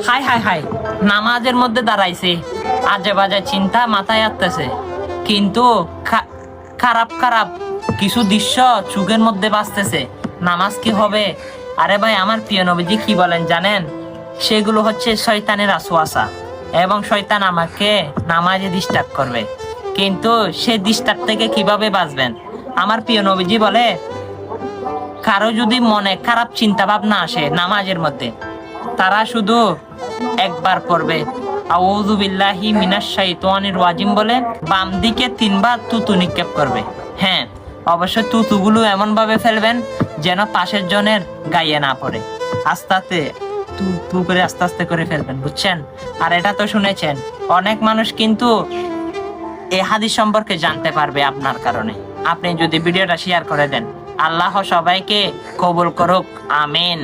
High high high, নামাজের মধ্যে দাঁড়াইছে, আজে বাজে চিন্তা মাথায় আসতেছে, কিন্তু খারাপ খারাপ কিছু দৃশ্য চোখের মধ্যে বাজতেছে। নামাজ কি হবে? আরে ভাই, আমার প্রিয় নবীজি কি বলেন জানেন? সেগুলো হচ্ছে শয়তানের ওয়াসওয়াসা, এবং শয়তান আমাকে নামাজে ডিস্টার্ব করবে। কিন্তু সে ডিস্টার্ব থেকে কিভাবে বাঁচবেন? আমার প্রিয় নবীজি বলে, কারো যদি মনে খারাপ চিন্তা ভাবনা আসে নামাজের মধ্যে, তারা শুধু একবার পড়বে আউযু বিল্লাহি মিনাশ শাইতানির রাজিম বলে বাম দিকে 3 বার তুতু নিক্ষেপ করবে। হ্যাঁ, অবশ্যই তুতুগুলো এমন ভাবে ফেলবেন যেন পাশের জনের গায়ে না পড়ে। আস্তে আস্তে তু তু করে আস্তে আস্তে করে ফেলবেন, বুঝছেন? আর এটা তো শুনেছেন, অনেক মানুষ কিন্তু এই হাদিস সম্পর্কে জানতে পারবে আপনার কারণে, আপনি যদি ভিডিওটা শেয়ার করে দেন। আল্লাহ সবাইকে কবুল করুক, আমিন।